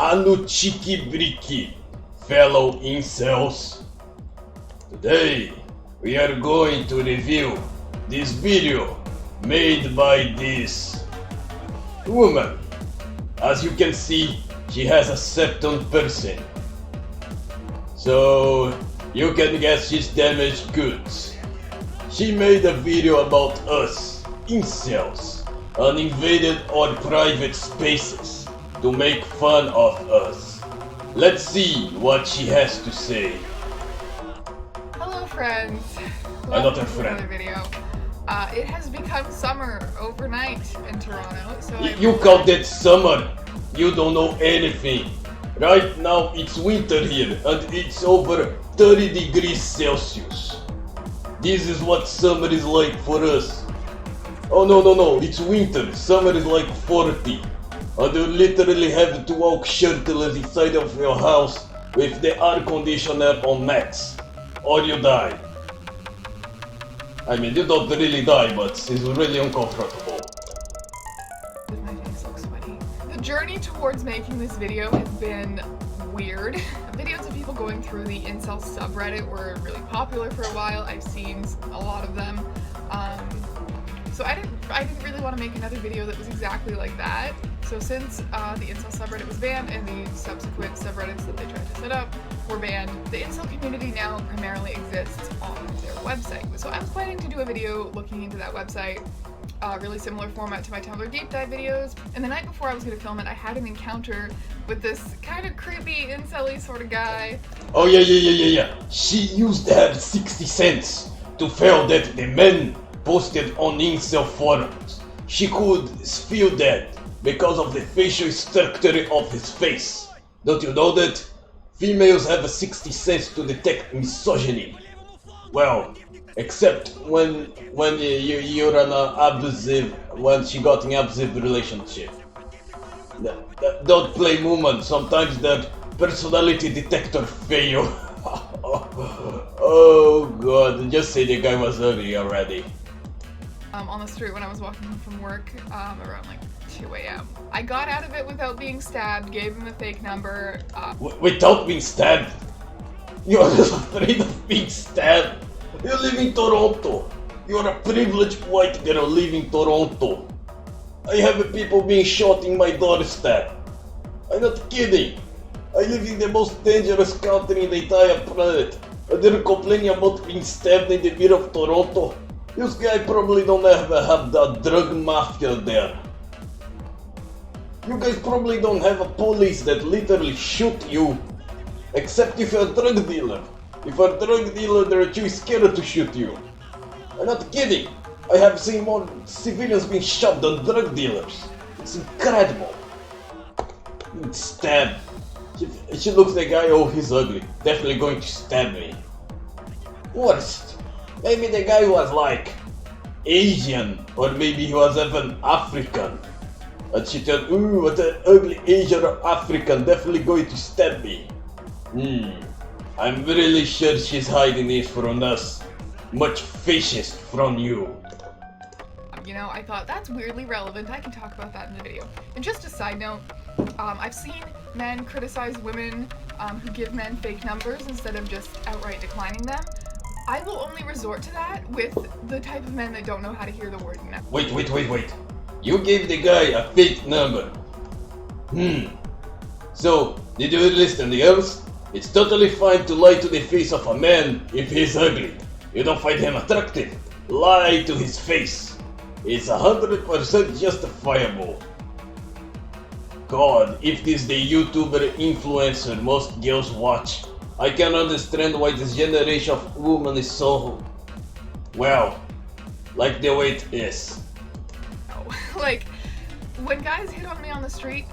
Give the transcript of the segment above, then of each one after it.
Anuchiki Briki, fellow incels. Today, we are going to review this video made by this woman. As you can see, she has a certain person. So, you can guess she's damaged goods. She made a video about us, incels, and invaded our private spaces to make fun of us. Let's see what she has to say. Hello friends. Another friend. Another video. It has become summer overnight in Toronto, so You call that summer? You don't know anything. Right now it's winter here and it's over 30 degrees Celsius. This is what summer is like for us. Oh no, it's winter. Summer is like 40. And you literally have to walk shirtless inside of your house with the air conditioner on max. Or you die. I mean, you don't really die, but it's really uncomfortable. my face looks sweaty. The journey towards making this video has been weird. Videos of people going through the incel subreddit were really popular for a while. I've seen a lot of them. So I didn't really want to make another video that was exactly like that. So since the incel subreddit was banned and the subsequent subreddits that they tried to set up were banned, the incel community now primarily exists on their website. So I was planning to do a video looking into that website, really similar format to my Tumblr deep dive videos. And the night before I was going to film it, I had an encounter with this kind of creepy incel-y sort of guy. Oh yeah. She used her 60 cents to feel that the men posted on incel forums. She could feel that because of the facial structure of his face. Don't you know that? Females have a 60 cents to detect misogyny. Well, except when you're an abusive, when she got an abusive relationship. Don't play woman, sometimes that personality detector fail. Oh god, just say the guy was ugly already. On the street when I was walking home from work around like 2 a.m. I got out of it without being stabbed, gave him a fake number. Without being stabbed? You're afraid of being stabbed? You live in Toronto. You're a privileged white girl living in Toronto. I have people being shot in my doorstep. I'm not kidding. I live in the most dangerous country in the entire planet. And they're complaining about being stabbed in the middle of Toronto. This guy probably don't have the drug mafia there. You guys probably don't have a police that literally shoot you. Except if you're a drug dealer. If you're a drug dealer, they're too scared to shoot you. I'm not kidding. I have seen more civilians being shot than drug dealers. It's incredible. Stab. She looks like a guy, oh he's ugly. Definitely going to stab me. Worst. Maybe the guy was like Asian, or maybe he was even African. And she thought, ooh, what an ugly Asian or African, definitely going to stab me. I'm really sure she's hiding this from us. Much fascist from you. You know, I thought that's weirdly relevant. I can talk about that in the video. And just a side note, I've seen men criticize women who give men fake numbers instead of just outright declining them. I will only resort to that with the type of men that don't know how to hear the word no. Wait. You gave the guy a fake number. So, did you listen, girls? It's totally fine to lie to the face of a man if he's ugly. You don't find him attractive. Lie to his face. It's 100% justifiable. God, if this the YouTuber influencer most girls watch, I can understand why this generation of women is so, well, like the way it is. Like, when guys hit on me on the street,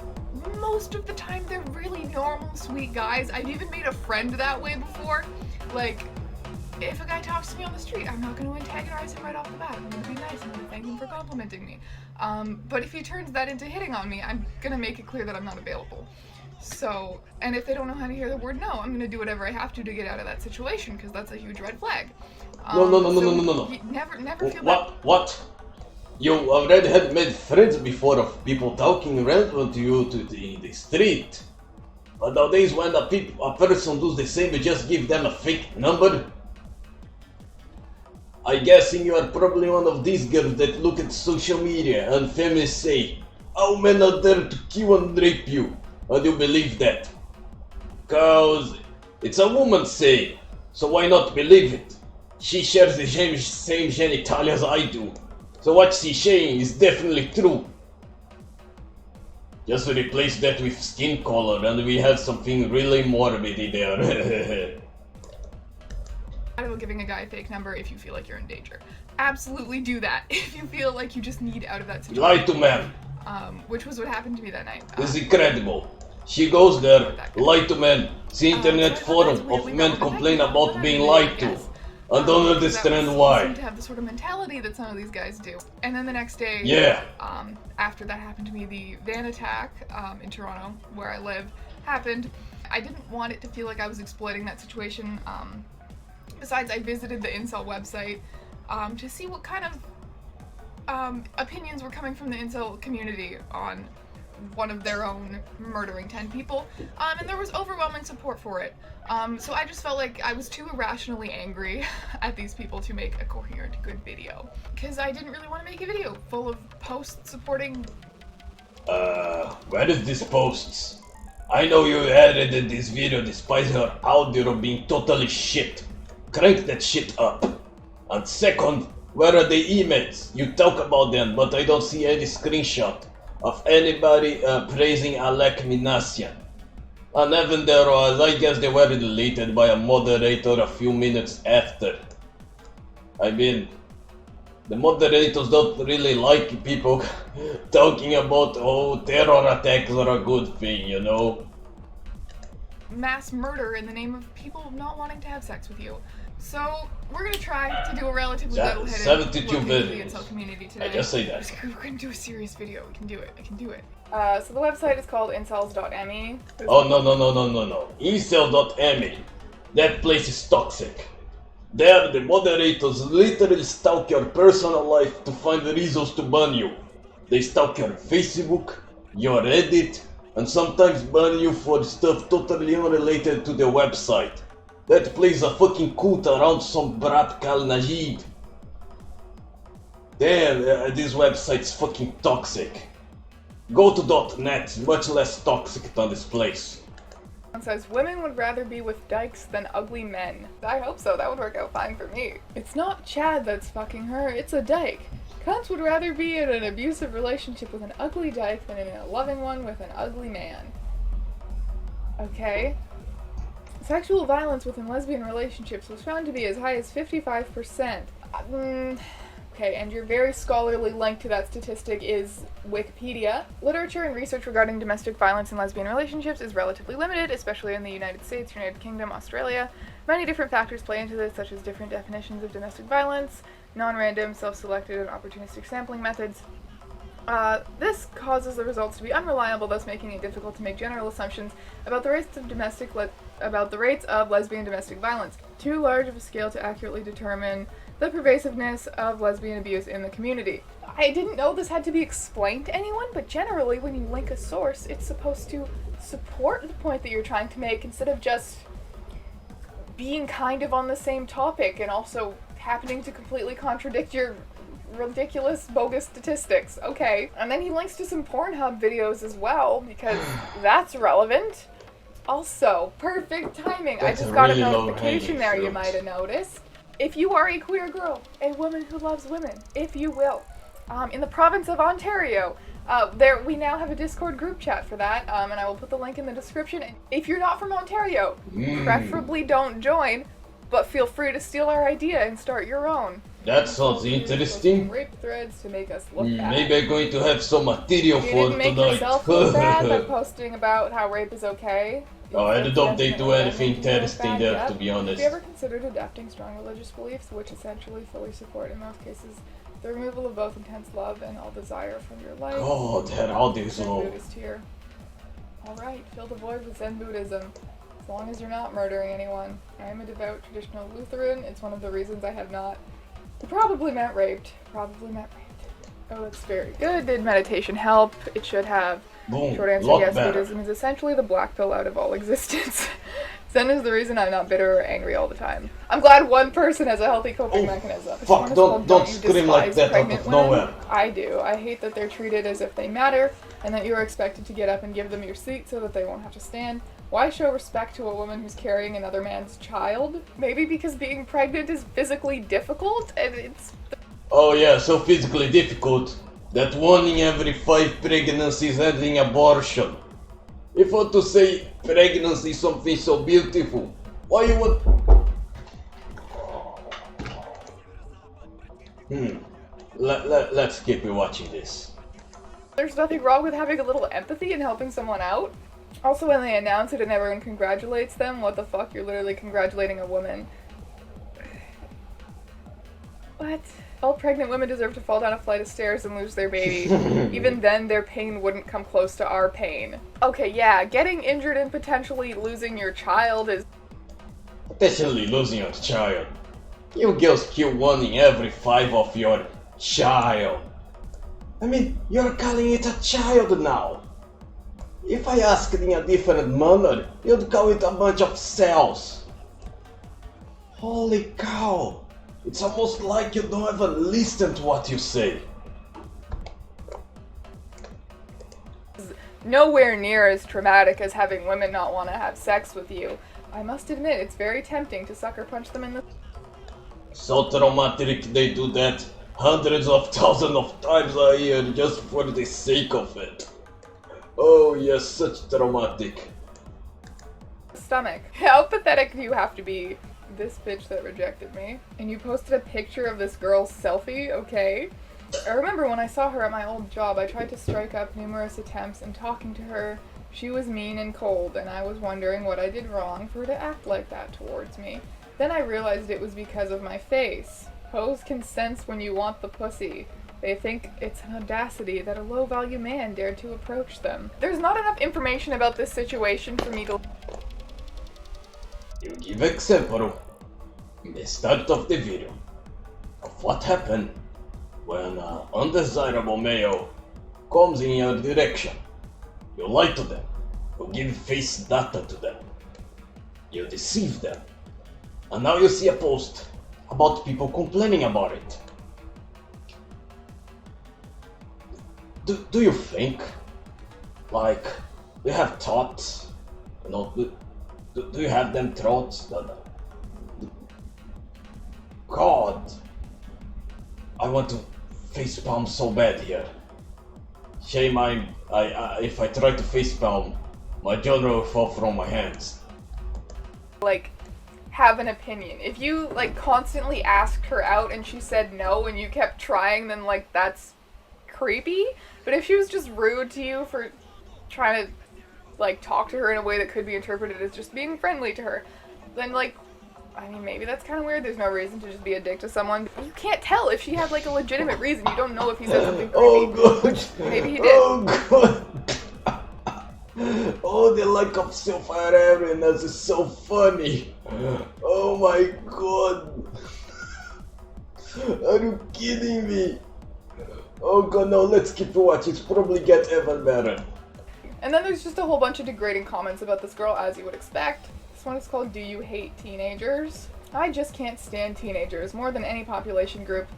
most of the time they're really normal, sweet guys. I've even made a friend that way before. Like, if a guy talks to me on the street, I'm not going to antagonize him right off the bat. I'm going to be nice. I'm going to thank him for complimenting me. But if he turns that into hitting on me, I'm going to make it clear that I'm not available. So, and if they don't know how to hear the word no, I'm going to do whatever I have to get out of that situation, because that's a huge red flag. No. Never feel that. What? You already had made friends before of people talking random to you in the street. But nowadays when a person does the same, you just give them a fake number. I guessing you are probably one of these girls that look at social media and feminists say, "How men are there to kill and rape you?" And you believe that. Cause it's a woman saying, so why not believe it? She shares the same genitalia as I do. So what she's saying is definitely true. Just replace that with skin color and we have something really morbid in there. About giving a guy a fake number if you feel like you're in danger. Absolutely do that if you feel like you just need out of that situation. Lie to men. Which was what happened to me that night. This is incredible. She goes there, lie to men. See internet forum of men complain about being lied to. I don't understand why. Seem to have the sort of mentality that some of these guys do. And then the next day, yeah. After that happened to me, the van attack in Toronto, where I live, happened. I didn't want it to feel like I was exploiting that situation. Besides, I visited the incel website to see what kind of opinions were coming from the incel community on one of their own murdering 10 people, and there was overwhelming support for it. So I just felt like I was too irrationally angry at these people to make a coherent, good video. Because I didn't really want to make a video full of posts supporting... Where is these posts? I know you edited this video despite her audio being totally shit. Crank that shit up. And second, where are the emails? You talk about them, but I don't see any screenshot of anybody praising Alek Minassian. And even there was, I guess they were deleted by a moderator a few minutes after. I mean, the moderators don't really like people talking about, oh, terror attacks are a good thing, you know? Mass murder in the name of people not wanting to have sex with you. So, we're gonna try to do a relatively level-headed 72 look into the videos. incel community today. I just say that. We're gonna do a serious video. We can do it. I can do it. So the website is called incels.me. Oh, no. Incel.me. That place is toxic. There, the moderators literally stalk your personal life to find reasons to ban you. They stalk your Facebook, your Reddit, and sometimes ban you for stuff totally unrelated to the website. That plays a fucking cult around some brat called Najib. Damn, this website's fucking toxic. Go to .net, much less toxic than this place. It says, women would rather be with dykes than ugly men. I hope so, that would work out fine for me. It's not Chad that's fucking her, it's a dyke. Cunts would rather be in an abusive relationship with an ugly dyke than in a loving one with an ugly man. Okay. Sexual violence within lesbian relationships was found to be as high as 55%. Okay, and your very scholarly link to that statistic is Wikipedia. Literature and research regarding domestic violence in lesbian relationships is relatively limited, especially in the United States, United Kingdom, Australia. Many different factors play into this, such as different definitions of domestic violence, non-random, self-selected, and opportunistic sampling methods. This causes the results to be unreliable, thus making it difficult to make general assumptions about the rates of lesbian domestic violence. Too large of a scale to accurately determine the pervasiveness of lesbian abuse in the community. I didn't know this had to be explained to anyone, but generally when you link a source, it's supposed to support the point that you're trying to make instead of just being kind of on the same topic and also happening to completely contradict your ridiculous, bogus statistics. Okay. And then he links to some Pornhub videos as well, because that's relevant. Also, perfect timing. That's I just got a really notification there, you fruit. might have noticed. If you are a queer girl, a woman who loves women, if you will, in the province of Ontario, we now have a Discord group chat for that, and I will put the link in the description. If you're not from Ontario, preferably don't join, but feel free to steal our idea and start your own. That sounds interesting. Rape threads to make us look bad. Maybe I'm going to have some material You for didn't make tonight. yourself look bad by posting about how rape is okay. Oh, I don't think do anything Making you look interesting bad, there, yep. to be Have honest. you ever considered adopting strong religious beliefs, which essentially fully support, in most cases, the removal of both intense love and all desire from your life? Oh, that audio is Zen low. Buddhist here. Alright, fill the void with Zen Buddhism. As long as you're not murdering anyone. I am a devout traditional Lutheran. It's one of the reasons I have not... Probably meant raped. Oh, it's very good. Did meditation help? It should have. Boom. Short answer, Lot yes, better. Buddhism is essentially the black pill out of all existence. Zen is the reason I'm not bitter or angry all the time. I'm glad one person has a healthy coping mechanism. This Fuck, one is called don't You scream like Despise that out Pregnant of Women. nowhere. I do. I hate that they're treated as if they matter, and that you are expected to get up and give them your seat so that they won't have to stand. Why show respect to a woman who's carrying another man's child? Maybe because being pregnant is physically difficult, and it's... Oh yeah, so physically difficult that 1 in every 5 pregnancies end in abortion. If I want to say pregnancy is something so beautiful, why you would... Let's keep watching this. There's nothing wrong with having a little empathy and helping someone out. Also, when they announce it and everyone congratulates them, what the fuck? You're literally congratulating a woman. What? All pregnant women deserve to fall down a flight of stairs and lose their baby. Even then, their pain wouldn't come close to our pain. Okay, yeah, getting injured and potentially losing your child is... Potentially losing your child. You girls kill 1 in every 5 of your child. I mean, you're calling it a child now. If I asked in a different manner, you'd call it a bunch of cells. Holy cow! It's almost like you don't even listen to what you say. Nowhere near as traumatic as having women not want to have sex with you. I must admit, it's very tempting to sucker punch them in the... So traumatic they do that hundreds of thousands of times a year just for the sake of it. Oh yes, such traumatic. stomach. How pathetic do you have to be? This bitch that rejected me. And you posted a picture of this girl's selfie, okay? I remember when I saw her at my old job, I tried to strike up numerous attempts, and talking to her, she was mean and cold, and I was wondering what I did wrong for her to act like that towards me. Then I realized it was because of my face. Hoes can sense when you want the pussy. They think it's an audacity that a low-value man dared to approach them. There's not enough information about this situation for me to... You give example in the start of the video of what happened when an undesirable male comes in your direction. You lie to them, you give face data to them, you deceive them, and now you see a post about people complaining about it. Do you think, like, you have thoughts, you know, do you have them thoughts that, God, I want to facepalm so bad here. Shame if I try to facepalm, my genre will fall from my hands. Like, have an opinion. If you, like, constantly asked her out and she said no and you kept trying, then, like, that's creepy. But if she was just rude to you for trying to, like, talk to her in a way that could be interpreted as just being friendly to her, then, like, I mean, maybe that's kind of weird. There's no reason to just be a dick to someone. You can't tell if she had, like, a legitimate reason. You don't know if he said something creepy. Oh god! Maybe he did. Oh god! Oh, the lack of self-awareness is so funny. Oh my god! Are you kidding me? Oh god, no, let's keep watching. It's probably get even better. And then there's just a whole bunch of degrading comments about this girl, as you would expect. This one is called Do You Hate Teenagers? I just can't stand teenagers more than any population group.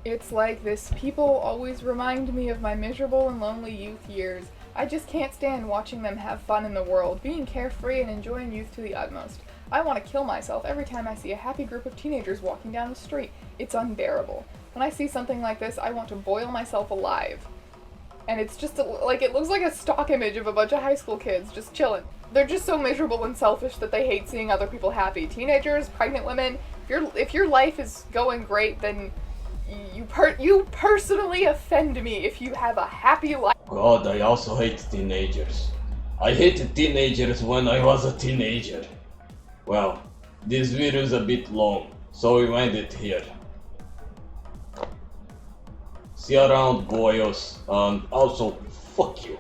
It's like this, people always remind me of my miserable and lonely youth years. I just can't stand watching them have fun in the world, being carefree and enjoying youth to the utmost. I want to kill myself every time I see a happy group of teenagers walking down the street. It's unbearable. When I see something like this, I want to boil myself alive. And it's just, like, it looks like a stock image of a bunch of high school kids just chilling. They're just so miserable and selfish that they hate seeing other people happy. Teenagers, pregnant women, if your life is going great, then you personally offend me if you have a happy life. God, I also hate teenagers. I hated teenagers when I was a teenager. Well, this video is a bit long, so we end it here. See you around, boyos, and also, fuck you.